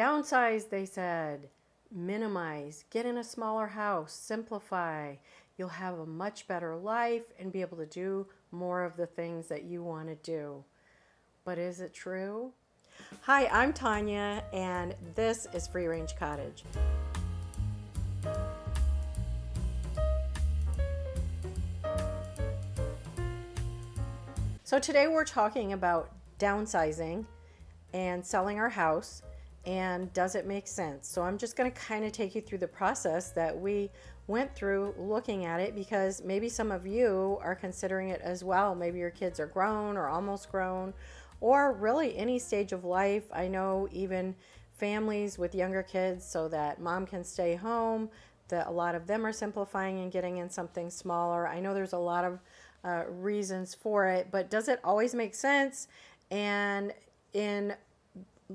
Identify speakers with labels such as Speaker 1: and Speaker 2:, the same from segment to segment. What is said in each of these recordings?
Speaker 1: Downsize, they said, minimize, get in a smaller house, simplify. You'll have a much better life and be able to do more of the things that you want to do. But is it true? Hi, I'm Tanya, and this is Free Range Cottage. So today we're talking about downsizing and selling our house, and does it make sense? So I'm just going to kind of take you through the process that we went through looking at it, because maybe some of you are considering it as well. Maybe your kids are grown or almost grown, or really any stage of life. I know even families with younger kids so that mom can stay home, that a lot of them are simplifying and getting in something smaller. I know there's a lot of reasons for it, but does it always make sense? And in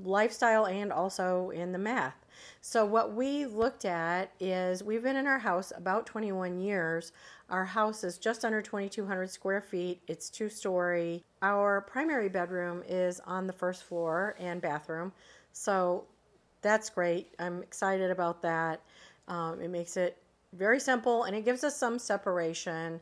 Speaker 1: lifestyle and also in the math. So what we looked at is we've been in our house about 21 years. Our house is just under 2,200 square feet. It's 2-story. Our primary bedroom is on the first floor and bathroom. So that's great. I'm excited about that. It makes it very simple, and it gives us some separation.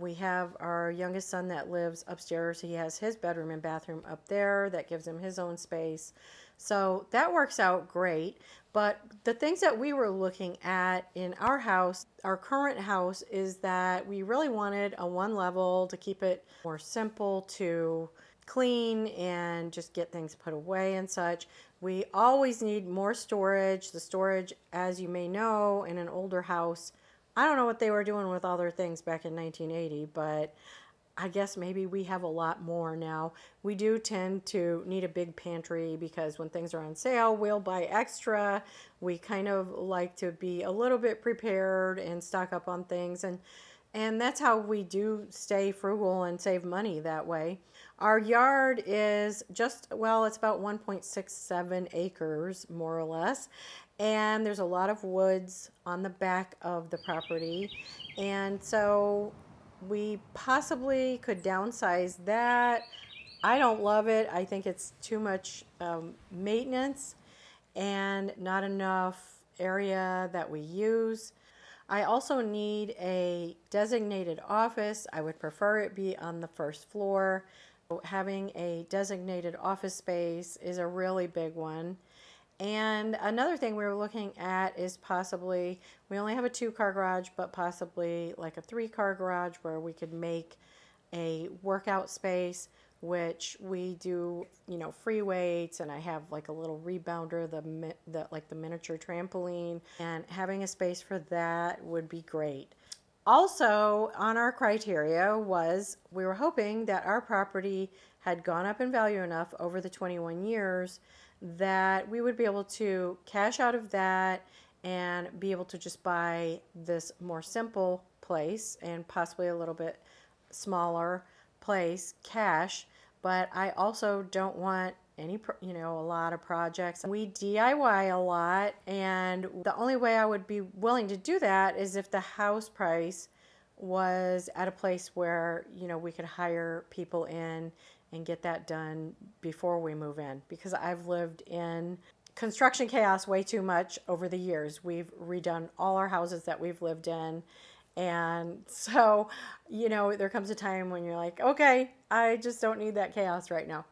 Speaker 1: We have our youngest son that lives upstairs. He has his bedroom and bathroom up there. That gives him his own space. So that works out great. But the things that we were looking at in our house, our current house, is that we really wanted a one level to keep it more simple to clean and just get things put away and such. We always need more storage. The storage, as you may know, in an older house, I don't know what they were doing with all their things back in 1980, but I guess maybe we have a lot more now. We do tend to need a big pantry because when things are on sale, we'll buy extra. We kind of like to be a little bit prepared and stock up on things, and that's how we do stay frugal and save money that way. Our yard is just, well, it's about 1.67 acres, more or less. And there's a lot of woods on the back of the property. And so we possibly could downsize that. I don't love it. I think it's too much maintenance and not enough area that we use. I also need a designated office. I would prefer it be on the first floor. Having a designated office space is a really big one. And another thing we were looking at is possibly, we only have a 2-car garage, but possibly like a 3-car garage where we could make a workout space, which we do, free weights, and I have like a little rebounder, the miniature trampoline, and having a space for that would be great. Also, on our criteria was we were hoping that our property had gone up in value enough over the 21 years that we would be able to cash out of that and be able to just buy this more simple place and possibly a little bit smaller place cash. But I also don't want a lot of projects. We DIY a lot, and the only way I would be willing to do that is if the house price was at a place where, we could hire people in and get that done before we move in, because I've lived in construction chaos way too much over the years. We've redone all our houses that we've lived in. And so, there comes a time when you're like, okay, I just don't need that chaos right now.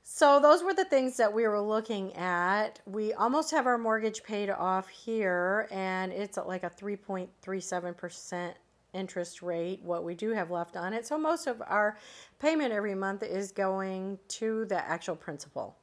Speaker 1: So those were the things that we were looking at. We almost have our mortgage paid off here, and it's at like a 3.37% interest rate, what we do have left on it. So most of our payment every month is going to the actual principal.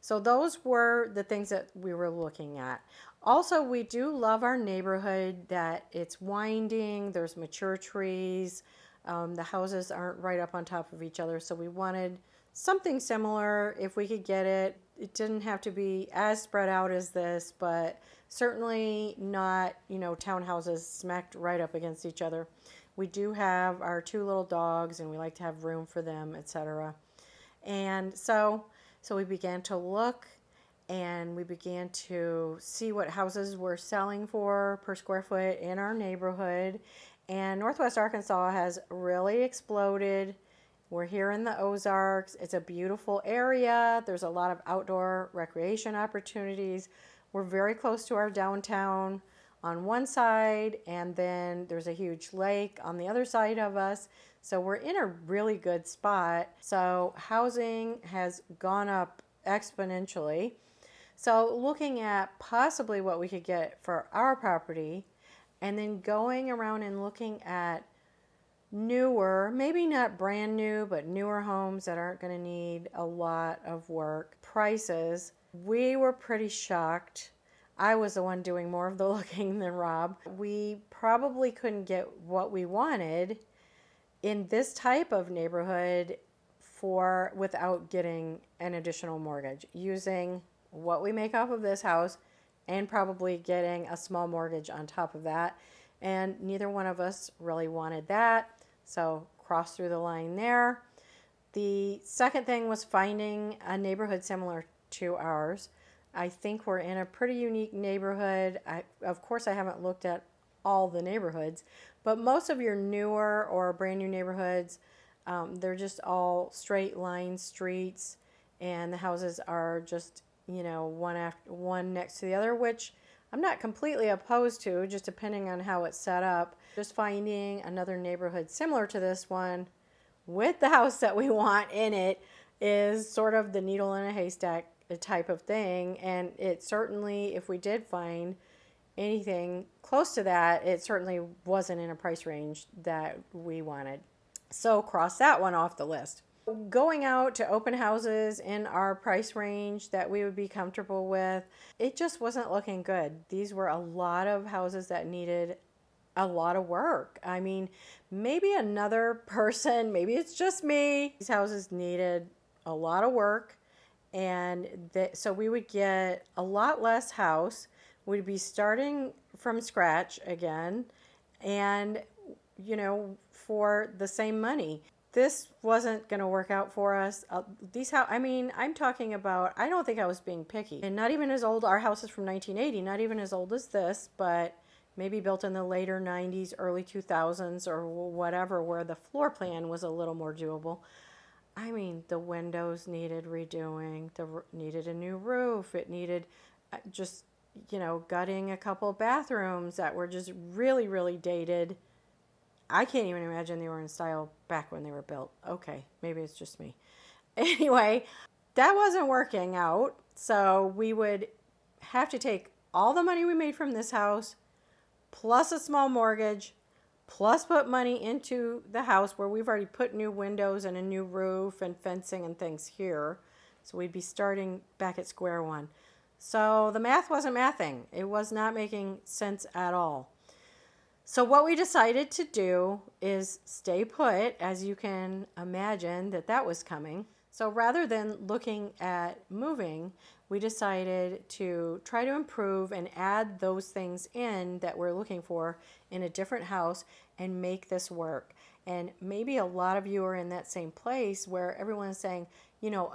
Speaker 1: So those were the things that we were looking at. Also, we do love our neighborhood, that it's winding, there's mature trees, the houses aren't right up on top of each other, so we wanted something similar if we could get it. It didn't have to be as spread out as this, but certainly not, townhouses smacked right up against each other. We do have our 2 little dogs, and we like to have room for them, etc. And so we began to look, and we began to see what houses were selling for per square foot in our neighborhood. And Northwest Arkansas has really exploded We're here in the Ozarks. It's a beautiful area. There's a lot of outdoor recreation opportunities. We're very close to our downtown on one side, and then there's a huge lake on the other side of us. So we're in a really good spot. So housing has gone up exponentially. So looking at possibly what we could get for our property, and then going around and looking at newer, maybe not brand new, but newer homes that aren't going to need a lot of work, prices, we were pretty shocked. I was the one doing more of the looking than Rob. We probably couldn't get what we wanted in this type of neighborhood for without getting an additional mortgage, using what we make off of this house and probably getting a small mortgage on top of that. And neither one of us really wanted that. So cross through the line there. The second thing was finding a neighborhood similar to ours. I think we're in a pretty unique neighborhood. Of course, I haven't looked at all the neighborhoods, but most of your newer or brand new neighborhoods, they're just all straight line streets, and the houses are just, one next to the other, which I'm not completely opposed to, just depending on how it's set up. Just finding another neighborhood similar to this one with the house that we want in it is sort of the needle in a haystack type of thing. And it certainly, if we did find anything close to that, it certainly wasn't in a price range that we wanted. So cross that one off the list. Going out to open houses in our price range that we would be comfortable with, it just wasn't looking good. These were a lot of houses that needed a lot of work. I mean, maybe another person, maybe it's just me. These houses needed a lot of work, and so we would get a lot less house. We'd be starting from scratch again, and for the same money. This wasn't going to work out for us. I'm talking about, I don't think I was being picky. And not even as old, our house is from 1980, not even as old as this, but maybe built in the later 90s, early 2000s or whatever, where the floor plan was a little more doable. I mean, the windows needed redoing, needed a new roof. It needed just, gutting a couple bathrooms that were just really, really dated. I can't even imagine they were in style back when they were built. Okay, maybe it's just me. Anyway, that wasn't working out. So we would have to take all the money we made from this house, plus a small mortgage, plus put money into the house where we've already put new windows and a new roof and fencing and things here. So we'd be starting back at square one. So the math wasn't mathing. It was not making sense at all. So what we decided to do is stay put, as you can imagine that was coming. So rather than looking at moving, we decided to try to improve and add those things in that we're looking for in a different house and make this work. And maybe a lot of you are in that same place where everyone is saying,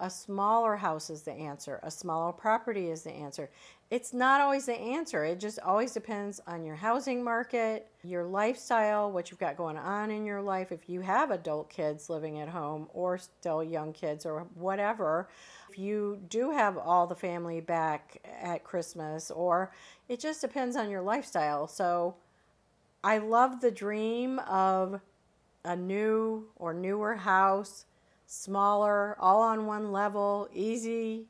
Speaker 1: a smaller house is the answer. A smaller property is the answer. It's not always the answer. It just always depends on your housing market, your lifestyle, what you've got going on in your life. If you have adult kids living at home or still young kids or whatever, if you do have all the family back at Christmas, or it just depends on your lifestyle. So I love the dream of a new or newer house, smaller, all on one level, easy,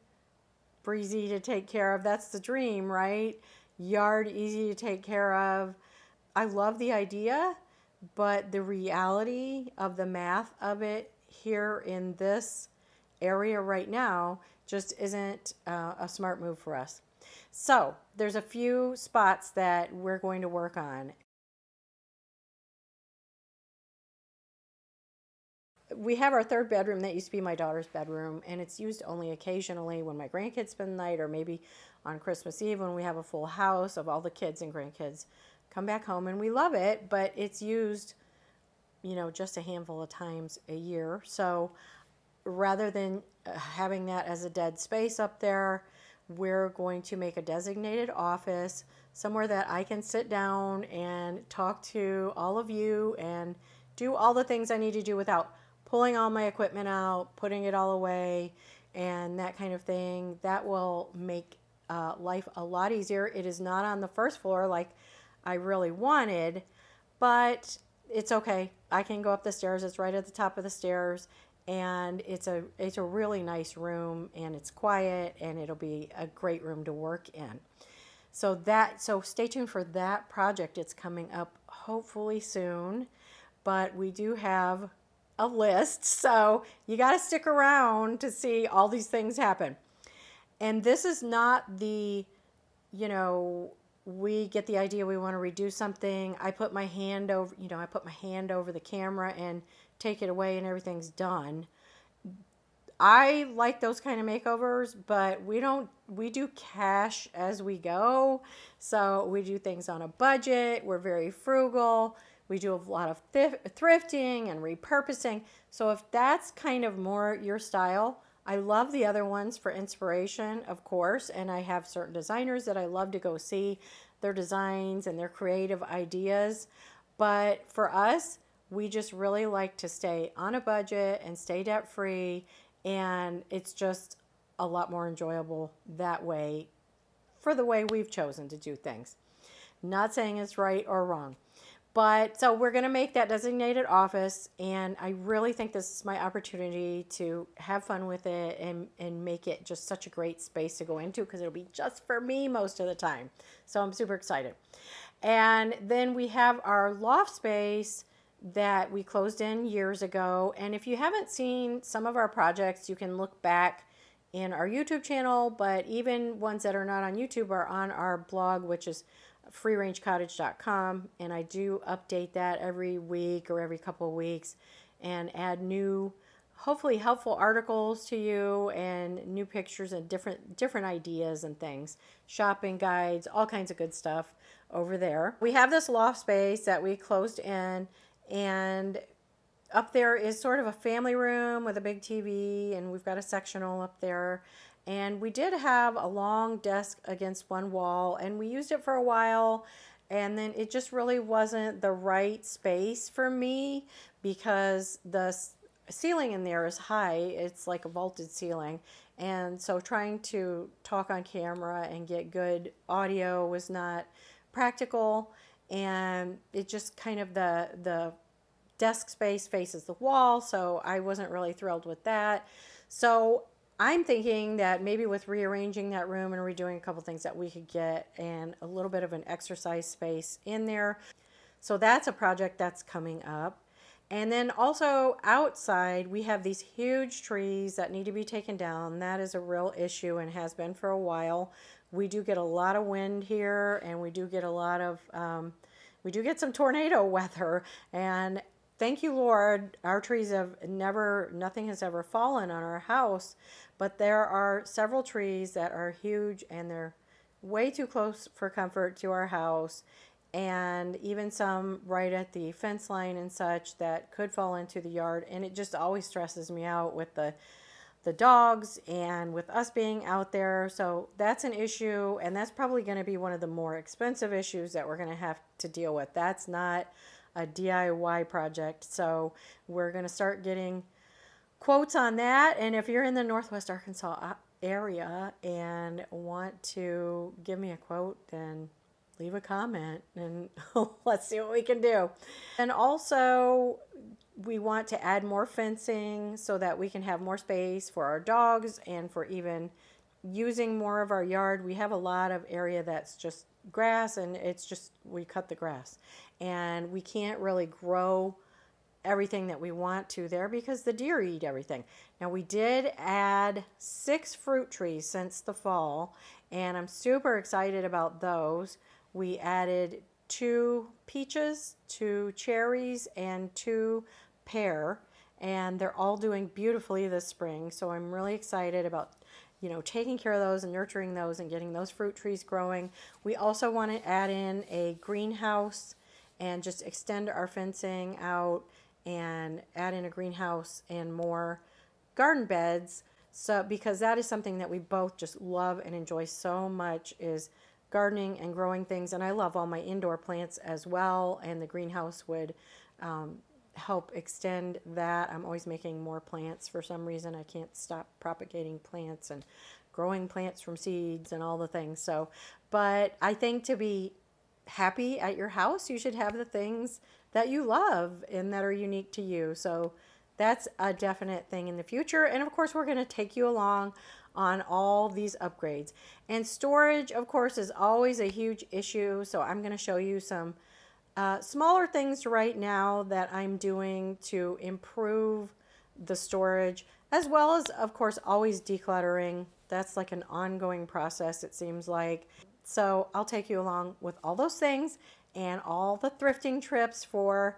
Speaker 1: breezy to take care of. That's the dream, right? Yard easy to take care of. I love the idea, but the reality of the math of it here in this area right now just isn't a smart move for us. So there's a few spots that we're going to work on. We have our third bedroom that used to be my daughter's bedroom, and it's used only occasionally when my grandkids spend the night, or maybe on Christmas Eve when we have a full house of all the kids and grandkids come back home, and we love it, but it's used, just a handful of times a year. So rather than having that as a dead space up there, we're going to make a designated office, somewhere that I can sit down and talk to all of you and do all the things I need to do without pulling all my equipment out, putting it all away, and that kind of thing. That will make life a lot easier. It is not on the first floor like I really wanted, but it's okay. I can go up the stairs. It's right at the top of the stairs, and it's a really nice room, and it's quiet, and it'll be a great room to work in. So stay tuned for that project. It's coming up hopefully soon, but we do have a list, so you got to stick around to see all these things happen. And this is not the, we get the idea we want to redo something. I put my hand over the camera and take it away and everything's done. I like those kind of makeovers, but we do cash as we go. So we do things on a budget. We're very frugal. We do a lot of thrifting and repurposing. So if that's kind of more your style, I love the other ones for inspiration, of course. And I have certain designers that I love to go see their designs and their creative ideas. But for us, we just really like to stay on a budget and stay debt free. And it's just a lot more enjoyable that way for the way we've chosen to do things. Not saying it's right or wrong. But so we're going to make that designated office, and I really think this is my opportunity to have fun with it and make it just such a great space to go into, because it'll be just for me most of the time. So I'm super excited. And then we have our loft space that we closed in years ago. And if you haven't seen some of our projects, you can look back in our YouTube channel, but even ones that are not on YouTube are on our blog, which is freerangecottage.com, and I do update that every week or every couple of weeks and add new, hopefully helpful articles to you and new pictures and different ideas and things, shopping guides, all kinds of good stuff over there. We have this loft space that we closed in, and up there is sort of a family room with a big TV, and we've got a sectional up there. And we did have a long desk against one wall, and we used it for a while, and then it just really wasn't the right space for me because the ceiling in there is high. It's like a vaulted ceiling. And so trying to talk on camera and get good audio was not practical, and it just kind of the desk space faces the wall, so I wasn't really thrilled with that. So I'm thinking that maybe with rearranging that room and redoing a couple things that we could get and a little bit of an exercise space in there. So that's a project that's coming up. And then also outside, we have these huge trees that need to be taken down. That is a real issue and has been for a while. We do get a lot of wind here, and we do get some tornado weather. And thank you, Lord, our trees nothing has ever fallen on our house, but there are several trees that are huge and they're way too close for comfort to our house, and even some right at the fence line and such that could fall into the yard. And it just always stresses me out with the dogs and with us being out there. So that's an issue, and that's probably going to be one of the more expensive issues that we're going to have to deal with. That's not a DIY project. So we're going to start getting quotes on that. And if you're in the Northwest Arkansas area and want to give me a quote, then leave a comment and let's see what we can do. And also, we want to add more fencing so that we can have more space for our dogs and for even using more of our yard. We have a lot of area that's just grass, and it's just, we cut the grass, and we can't really grow everything that we want to there because the deer eat everything. Now, we did add 6 fruit trees since the fall, and I'm super excited about those. We added 2 peaches, 2 cherries, and 2 pear, and they're all doing beautifully this spring. So I'm really excited about taking care of those and nurturing those and getting those fruit trees growing. We also want to add in a greenhouse and just extend our fencing out and add in a greenhouse and more garden beds. So because that is something that we both just love and enjoy so much, is gardening and growing things. And I love all my indoor plants as well, and the greenhouse would help extend that. I'm always making more plants for some reason. I can't stop propagating plants and growing plants from seeds and all the things. So, but I think to be happy at your house, you should have the things that you love and that are unique to you. So that's a definite thing in the future. And of course, we're going to take you along on all these upgrades. And storage, of course, is always a huge issue. So I'm going to show you some smaller things right now that I'm doing to improve the storage, as well as, of course, always decluttering. That's like an ongoing process, it seems like. So I'll take you along with all those things and all the thrifting trips for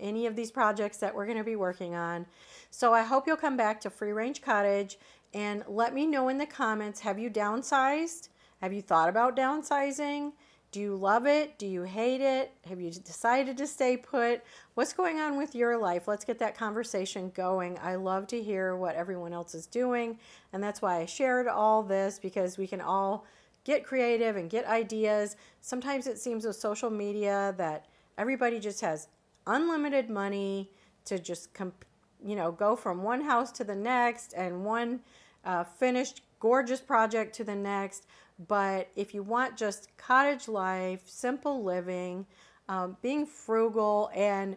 Speaker 1: any of these projects that we're going to be working on. So I hope you'll come back to Free Range Cottage and let me know in the comments, have you downsized? Have you thought about downsizing? Do you love it? Do you hate it? Have you decided to stay put? What's going on with your life? Let's get that conversation going. I love to hear what everyone else is doing, and that's why I shared all this, because we can all get creative and get ideas. Sometimes it seems with social media that everybody just has unlimited money to just go from one house to the next and one finished gorgeous project to the next. But if you want just cottage life, simple living, being frugal and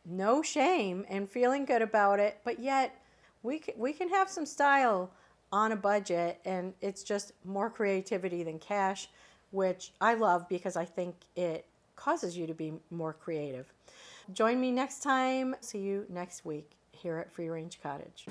Speaker 1: no shame and feeling good about it, but yet we can have some style on a budget, and it's just more creativity than cash, which I love because I think it causes you to be more creative. Join me next time. See you next week here at Free Range Cottage.